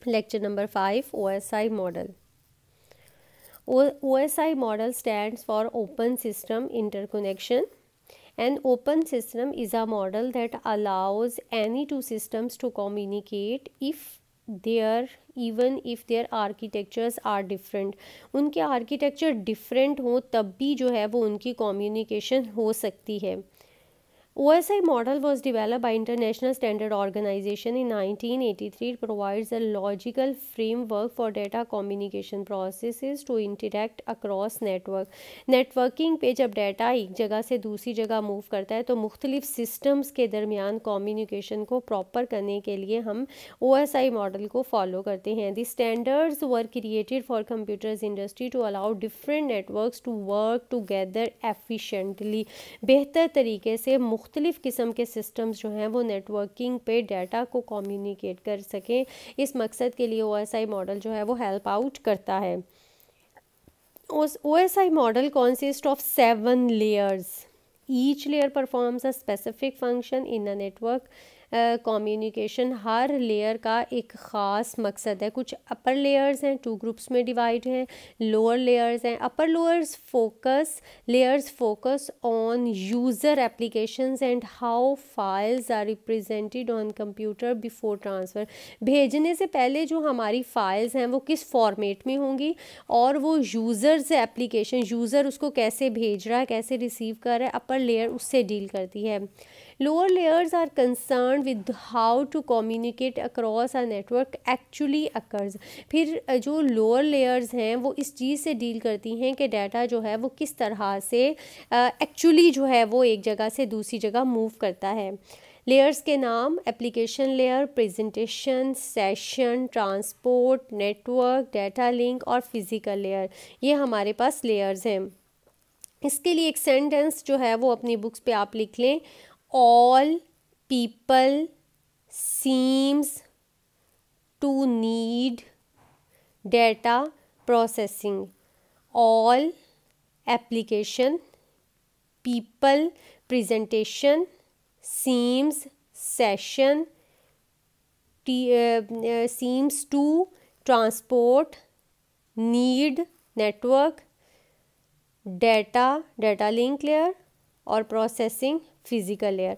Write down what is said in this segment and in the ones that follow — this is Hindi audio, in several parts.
Lecture number 5, OSI model. OSI model stands for Open System Interconnection. An open system is a model that allows any two systems to communicate even if their architectures are different. उनके आर्किटेक्चर डिफरेंट हो तब भी जो है वो उनकी कम्युनिकेशन हो सकती है. OSI model was developed by International Standard Organization in 1983. It provides a logical framework for data communication processes to interact across network. Networking पे जब डाटा एक जगह से दूसरी जगह मूव करता है तो मुख्तलिफ सिस्टम्स के दरमियान कम्युनिकेशन को प्रॉपर करने के लिए हम OSI मॉडल को फॉलो करते हैं. The standards were created for computers industry to allow different networks to work together efficiently. बेहतर तरीके से मुख्तलिफ किस्म के सिस्टम्स जो हैं वो नेटवर्किंग पे डाटा को कम्युनिकेट कर सकें. इस मकसद के लिए OSI मॉडल जो है वो हेल्प आउट करता है. OSI model consist of 7 layers. Each layer performs a specific function in a network communication. Her layer का एक ख़ास मकसद है. कुछ अपर लेयर्स हैं, 2 ग्रुप्स में डिवाइड हैं. लोअर लेयर्स हैं. Upper layers focus on user applications and how files are represented on computer before transfer. भेजने से पहले जो हमारी फ़ाइल्स हैं वो किस फॉर्मेट में होंगी और वो यूज़र से एप्लीकेशन, यूज़र उसको कैसे भेज रहा है, कैसे रिसीव कर रहा है, अपर लेयर उससे डील करती है. Lower layers are concerned with how to communicate across a network actually occurs. फिर जो lower layers हैं वो इस चीज़ से डील करती हैं कि डाटा जो है वो किस तरह से एक्चुअली जो है वो एक जगह से दूसरी जगह मूव करता है. लेयर्स के नाम application layer, presentation, session, transport, network, data link और फिज़िकल लेयर, ये हमारे पास लेयर्स हैं. इसके लिए एक सेंटेंस जो है वो अपनी बुक्स पे आप लिख लें. All people seems to need data processing. All application, people, presentation, seems, session, seems to, transport, need, network, data link layer और processing physical layer.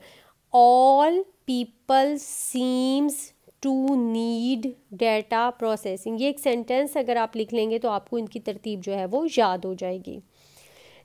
All people seems to need data processing. ये एक सेंटेंस अगर आप लिख लेंगे तो आपको इनकी तरतीब जो है वो याद हो जाएगी.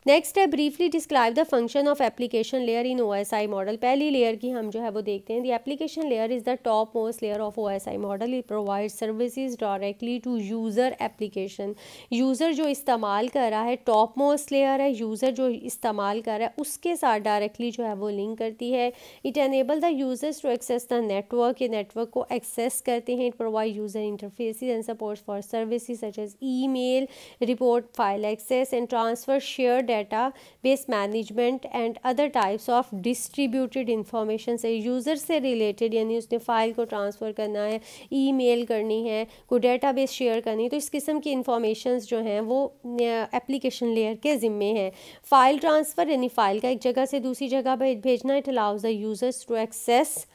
नेक्स्ट है briefly describe the function of application layer in OSI model. पहली लेयर की हम जो है वो देखते हैं. The application layer is the top most layer of OSI model. It provide services directly to user application. User जो इस्तेमाल कर रहा है, टॉप मोस्ट लेयर है, यूज़र जो इस्तेमाल कर रहा है उसके साथ डायरेक्टली जो है वो लिंक करती है. It enable the users to access the network. ये नेटवर्क को एक्सेस करते हैं. It provide user interfaces and support for services such as email, report, file access and transfer, share database management and other types of distributed information. से यूज़र से रिलेटेड यानी उसने फ़ाइल को ट्रांसफ़र करना है, ईमेल करनी है, कोई डेटाबेस शेयर करनी है, तो इस किस्म की इंफॉर्मेशंस जो हैं वो एप्लीकेशन लेयर के ज़िम्मे हैं. फ़ाइल ट्रांसफ़र यानी फ़ाइल का एक जगह से दूसरी जगह भेजना. It allows the users to access,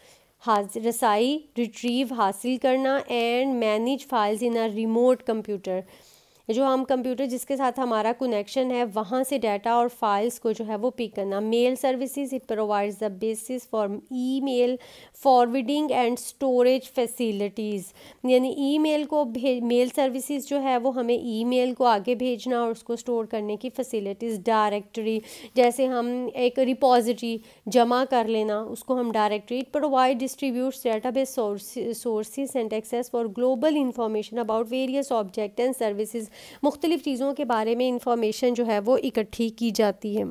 रसाई, रिट्रीव, हासिल करना and manage files in a remote computer. जो हम कंप्यूटर जिसके साथ हमारा कनेक्शन है वहाँ से डाटा और फाइल्स को जो है वो पिक करना. Mail services, it provides the basis for email forwarding and storage facilities. यानी ईमेल को मेल सर्विसेज जो है वो हमें ईमेल को आगे भेजना और उसको स्टोर करने की फैसिलिटीज़. डायरेक्टरी, जैसे हम एक रिपोजिटरी जमा कर लेना उसको हम directory. It provide distributes database sources and access for global information about various object and services. मुख्तलिफ चीज़ों के बारे में इंफॉर्मेशन जो है वो इकट्ठी की जाती है.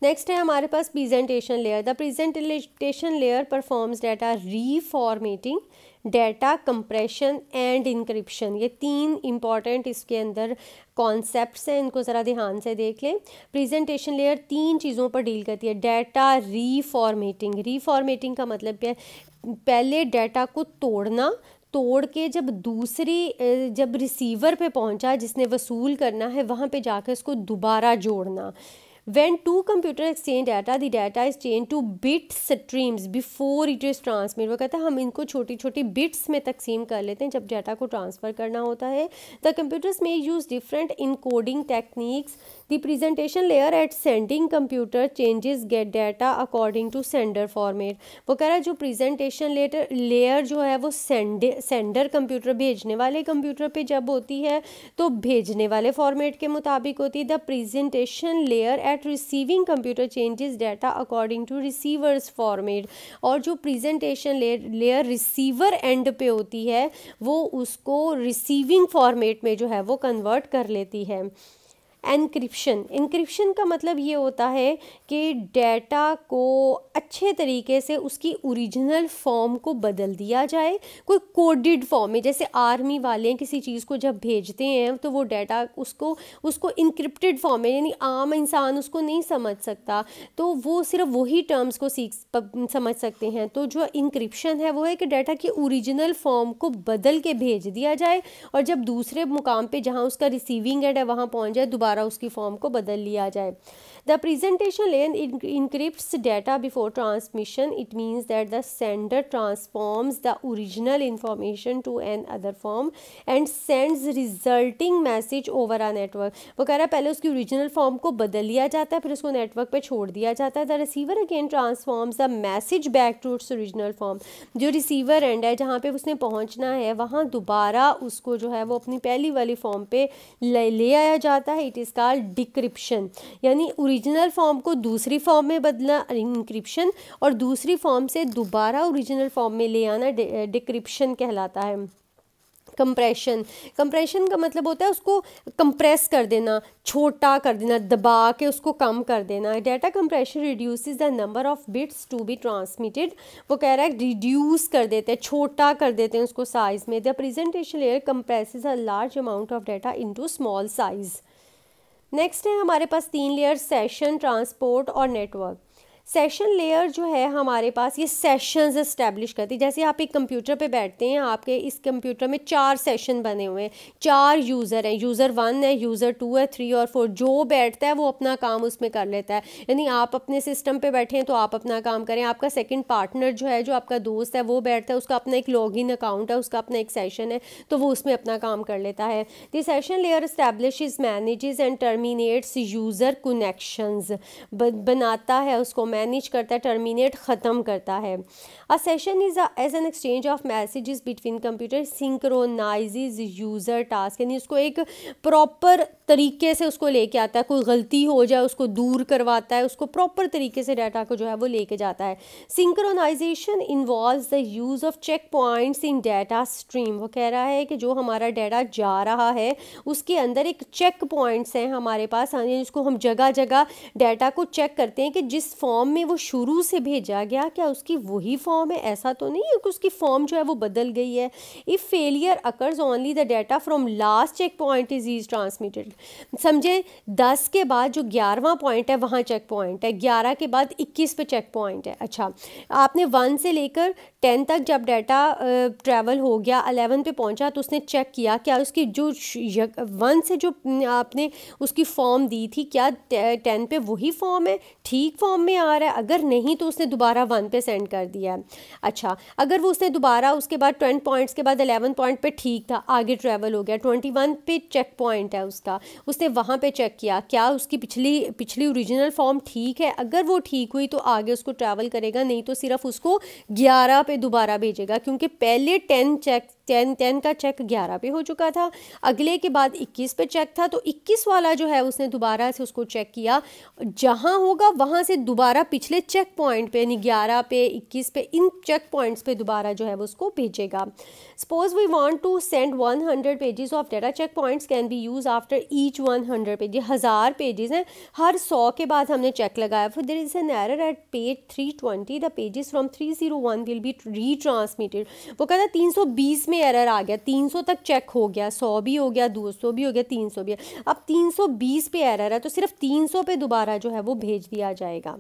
नेक्स्ट है हमारे पास presentation layer. The presentation layer performs data reformatting, data compression and encryption. ये 3 इंपॉर्टेंट इसके अंदर कॉन्सेप्ट्स हैं. इनको ज़रा ध्यान से देख लें. प्रेजेंटेशन लेयर 3 चीज़ों पर डील करती है. डाटा रीफॉर्मेटिंग का मतलब है पहले डाटा को तोड़ के जब रिसीवर पे पहुंचा जिसने वसूल करना है वहाँ पे जाकर इसको दोबारा जोड़ना. When two computer exchange data the data is change to bit streams before it is transmit. वो कहता है हम इनको छोटी छोटी बिट्स में तकसीम कर लेते हैं जब डाटा को ट्रांसफ़र करना होता है। The computers may use different encoding techniques. The presentation layer at sending computer changes get data according to sender format. वो कह रहा है जो प्रेजेंटेशन लेयर जो है वो सेंडर कंप्यूटर भेजने वाले कंप्यूटर पे जब होती है तो भेजने वाले फॉर्मेट के मुताबिक होती है। The presentation layer at receiving computer changes data according to receivers format. और जो प्रेजेंटेशन लेयर रिसीवर एंड पे होती है वो उसको रिसीविंग फॉर्मेट में जो है वो कन्वर्ट कर लेती है। इंक्रिप्शन का मतलब ये होता है कि डाटा को अच्छे तरीके से उसकी ओरिजिनल फॉर्म को बदल दिया जाए कोई कोडेड फॉर्म में। जैसे आर्मी वाले किसी चीज़ को जब भेजते हैं तो वो डाटा उसको इंक्रिप्टेड फॉर्म में, यानी आम इंसान उसको नहीं समझ सकता, तो वो सिर्फ वही टर्म्स को समझ सकते हैं। तो जो इंक्रिप्शन है वो है कि डाटा की ओरिजिनल फॉर्म को बदल के भेज दिया जाए और जब दूसरे मुकाम पे जहाँ उसका रिसीविंग एंड है वहाँ पहुँच जाए दोबारा उसकी फॉर्म को बदल लिया जाए। The presentation layer encrypts data before transmission. It means that the sender transforms the original information to an other form and sends resulting message over a network. वो कह रहा है पहले उसकी ओरिजिनल फॉर्म को बदल लिया जाता है फिर उसको नेटवर्क पे छोड़ दिया जाता है। The receiver again transforms the message back to its original form. जो रिसीवर एंड है जहाँ पे उसने पहुँचना है वहाँ दोबारा उसको जो है वो अपनी पहली वाली फॉर्म पे ले आया जाता है। इट इज़ कॉल्ड डिक्रिप्शन, यानी ओरिजिनल फॉर्म को दूसरी फॉर्म में बदलना इंक्रिप्शन और दूसरी फॉर्म से दोबारा ओरिजिनल फॉर्म में ले आना डिक्रिप्शन कहलाता है। कंप्रेशन का मतलब होता है उसको कंप्रेस कर देना, छोटा कर देना, दबा के उसको कम कर देना। Data compression reduces the number of bits to be transmitted. वो कह रहा है रिड्यूस कर देते हैं, छोटा कर देते हैं उसको साइज में। The presentation layer compresses a large amount of data into small size. Next है हमारे पास 3 लेयर, सेशन, ट्रांसपोर्ट और नेटवर्क। सेशन लेयर जो है हमारे पास ये सेशंस इस्टेब्लिश करती है। जैसे आप एक कंप्यूटर पे बैठते हैं, आपके इस कंप्यूटर में 4 सेशन बने हुए हैं, 4 यूज़र हैं, यूज़र 1 है, यूज़र 2 है, 3 और 4। जो बैठता है वो अपना काम उसमें कर लेता है, यानी आप अपने सिस्टम पे बैठे हैं तो आप अपना काम करें। आपका सेकंड पार्टनर जो है, जो आपका दोस्त है, वो बैठता है, उसका अपना एक लॉगिन अकाउंट है, उसका अपना एक सेशन है, तो वो उसमें अपना काम कर लेता है। The session layer establishes, manages and terminates user connections. बनाता है उसको, मैनेज करता है, टर्मिनेट ख़त्म करता है। A session is as an exchange of messages between computer, synchronizes user task, यानी उसको एक प्रॉपर तरीके से उसको लेके आता है। कोई गलती हो जाए उसको दूर करवाता है, उसको प्रॉपर तरीके से डाटा को जो है वो लेके जाता है। Synchronisation involves the use of check points in data stream. वो कह रहा है कि जो हमारा डाटा जा रहा है उसके अंदर एक चेक पॉइंट्स हैं हमारे पास, जिसको हम जगह जगह डाटा को चेक करते हैं कि जिस फॉर्म में वो शुरू से भेजा गया क्या उसकी वही फॉर्म है, ऐसा तो नहीं है कि उसकी फॉर्म जो है वो बदल गई है। If failure occurs only the data from last check point is transmitted. समझे 10 के बाद जो 11वां पॉइंट है वहाँ चेक पॉइंट है, 11 के बाद 21 पे चेक पॉइंट है। अच्छा, आपने 1 से लेकर 10 तक जब डाटा ट्रैवल हो गया, 11 पे पहुँचा तो उसने चेक किया क्या उसकी जो 1 से जो आपने उसकी फॉर्म दी थी क्या 10 पे वही फॉर्म है, ठीक फॉर्म में आ रहा है। अगर नहीं तो उसने दोबारा 1 पे सेंड कर दिया है। अच्छा, अगर वो उसने दोबारा उसके बाद 10 पॉइंट्स के बाद 11 पॉइंट पे ठीक था, आगे ट्रैवल हो गया, 21 पे चेक पॉइंट है उसका, उसने वहाँ पे चेक किया क्या उसकी पिछली ओरिजिनल फॉर्म ठीक है। अगर वो ठीक हुई तो आगे उसको ट्रैवल करेगा, नहीं तो सिर्फ उसको 11 पे दोबारा भेजेगा, क्योंकि पहले 10 का चेक 11 पे हो चुका था, अगले के बाद 21 पे चेक था, तो 21 वाला जो है उसने दोबारा से उसको चेक किया, जहाँ होगा वहाँ से दोबारा पिछले चेक पॉइंट पे, यानी 11 पे 21 पे, इन चेक पॉइंट्स पे दोबारा जो है वो उसको भेजेगा। Suppose we want to send 100 pages of data, check points can be use after each 100 page. 1000 pages हैं, हर 100 के बाद हमने चेक लगाया। फिर there is an error at page 320, the pages from 301 will be retransmitted. वो कहता है 320 में एरर आ गया, 300 तक चेक हो गया, 100 भी हो गया, 200 भी हो गया, 300 भी है, अब 320 पे एरर है तो सिर्फ 300 पे दोबारा जो है वो भेज दिया जाएगा।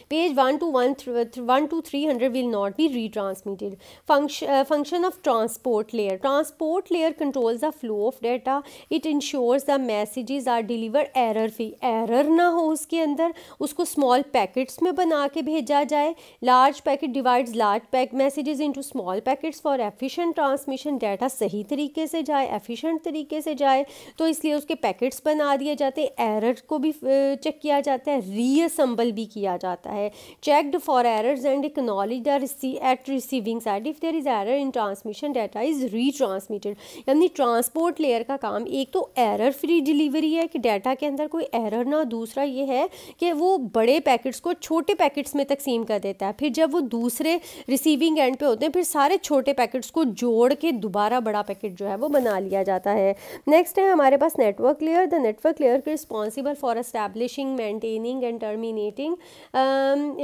Page 1 to 300 will not be retransmitted. Function of transport layer. Transport layer controls the flow of data. It ensures the messages are delivered error free. Error ना हो उसके अंदर, उसको small packets में बना के भेजा जाए. Large packet divides large messages into small packets for efficient transmission. Data सही तरीके से जाए, efficient तरीके से जाए, तो इसलिए उसके पैकेट्स बना दिए जाते हैं. एरर को भी चेक किया जाता है, रीअसेंबल भी किया जाता है. Checked for errors and acknowledge at receiving side. If there is error in transmission data is retransmitted. यानी ट्रांसपोर्ट लेयर का काम एक तो एरर फ्री डिलीवरी है कि डाटा के अंदर कोई एरर ना, दूसरा ये है कि वो बड़े पैकेट्स को छोटे पैकेट्स में तकसीम कर देता है. फिर जब वो दूसरे रिसीविंग एंड पे होते हैं, फिर सारे छोटे पैकेट्स को जोड़ के दोबारा बड़ा पैकेट जो है वो बना लिया जाता है. नेक्स्ट है हमारे पास network layer. The network layer responsible for establishing, maintaining and terminating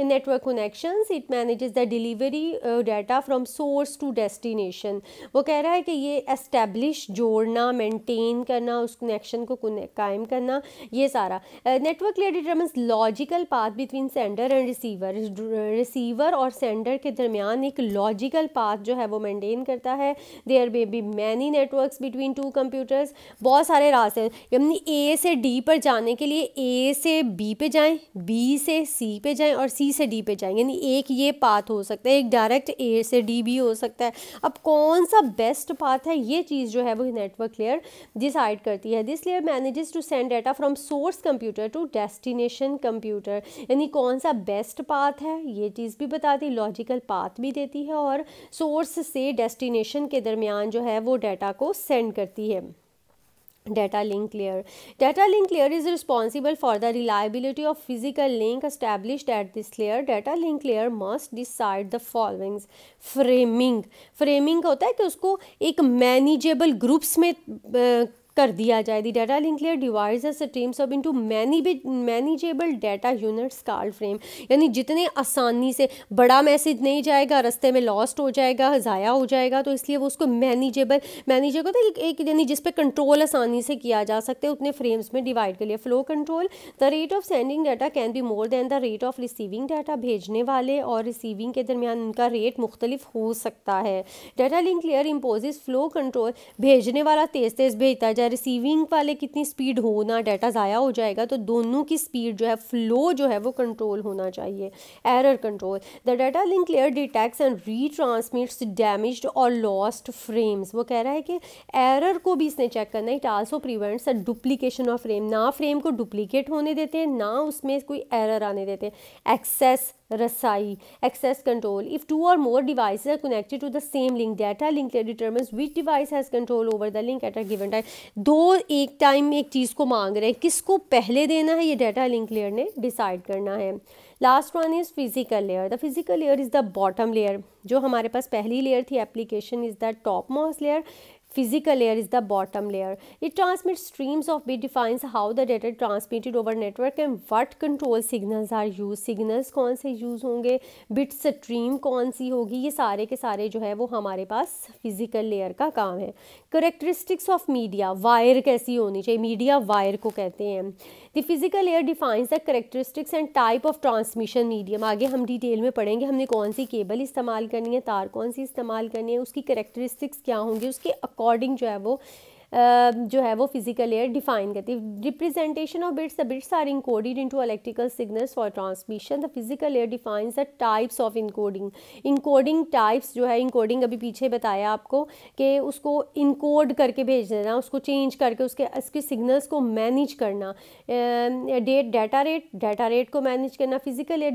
network connections. It manages the delivery data from source to destination. वो कह रहा है कि ये establish, जोड़ना, maintain करना, उस connection को कायम करना, ये सारा. Network layer determines logical path between sender and receiver. receiver और sender के दरमियान एक logical path जो है वो maintain करता है. There may be many networks between two computers. बहुत सारे रास्ते हैं, यानी A से D पर जाने के लिए A से B पे जाएं, B से C पे जाएं और C से D पे जाएं. यानी एक ये पाथ हो सकता है, एक डायरेक्ट A से D भी हो सकता है. अब कौन सा बेस्ट पाथ है, ये चीज़ जो है वो नेटवर्क लेयर डिसाइड करती है. This layer manages to send data from source computer to destination computer. यानी कौन सा बेस्ट पाथ है ये चीज़ भी बताती है, लॉजिकल पाथ भी देती है और सोर्स से डेस्टिनेशन के दरमियान जो है वो डाटा को सेंड करती है. Data link layer. Data link layer is responsible for the reliability of physical link established at this layer. Data link layer must decide the following. Framing होता है कि उसको एक manageable groups में कर दिया जाए. The data link layer divides the streams of into manageable data units called frame. यानी जितने आसानी से, बड़ा मैसेज नहीं जाएगा, रास्ते में लॉस्ट हो जाएगा, ज़ाया हो जाएगा, तो इसलिए वो उसको मैनेजेबल होता है एक यानी जिस पे कंट्रोल आसानी से किया जा सकते हैं, उतने फ्रेम्स में डिवाइड कर लिया. Flow control. The rate of sending data can be more than the rate of receiving data. भेजने वाले और रिसीविंग के दरमियान उनका रेट मुख्तलिफ हो सकता है. Data link layer imposes flow control. भेजने वाला तेज़ भेजता जाए, रिसीविंग वाले कितनी स्पीड होना, डाटा ज़ाया हो जाएगा, तो दोनों की स्पीड जो है, फ्लो जो है वो कंट्रोल होना चाहिए. Error control. The data link layer detects and retransmits damaged और लॉस्ट फ्रेम्स. वो कह रहा है कि एरर को भी इसने चेक करना है. It also prevents the duplication of frame. ना फ्रेम को डुप्लीकेट होने देते हैं, ना उसमें कोई एरर आने देते हैं. एक्सेस रसाई. Access control. इफ टू और more devices are connected to the same link, data link layer determines which device has control over the link at a given time. दो एक टाइम एक चीज़ को मांग रहे हैं, किसको पहले देना है ये डाटा लिंक लेयर ने डिसाइड करना है. Last one is physical layer. The physical layer is the bottom layer. जो हमारे पास पहली लेयर थी application is the top most layer. Physical layer is the bottom layer. It transmits streams of bit, defines how the data transmitted over network and what control signals are used. Signals कौन से यूज़ होंगे, bit stream कौन सी होगी, ये सारे के सारे जो है वो हमारे पास physical layer का काम है. Characteristics of media. वायर कैसी होनी चाहिए, मीडिया वायर को कहते हैं. The physical layer defines the characteristics and type of transmission medium. आगे हम डिटेल में पढ़ेंगे हमने कौन सी केबल इस्तेमाल करनी है, तार कौन सी इस्तेमाल करनी है, उसकी कैरेक्टरिस्टिक्स क्या होंगी, उसके अकॉर्डिंग जो है वो फिजिकल लेयर डिफाइन करती है. Representation of bits. The bits are encoded into electrical signals for transmission. The physical layer defines the types of encoding. Encoding types जो है, इनकोडिंग अभी पीछे बताया आपको कि उसको इनकोड करके भेज देना, उसको चेंज करके उसके सिग्नल्स को मैनेज करना. डाटा रेट को मैनेज करना. Physical layer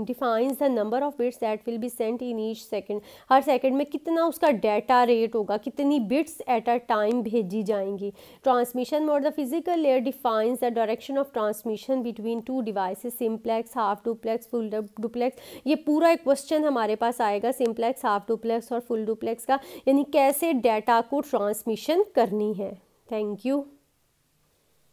defines the number of bits that will be sent in each second. Her second में कितना उसका डाटा रेट होगा, कितनी बिट्स एट अ टाइम भेजी जाएंगी. Transmission mode. The physical layer defines the direction of transmission between two devices. Simplex, half duplex, full duplex. ये पूरा एक क्वेश्चन हमारे पास आएगा सिंप्लेक्स, हाफ डुप्लेक्स और फुल डुप्लेक्स का, यानी कैसे डाटा को ट्रांसमिशन करनी है. Thank you.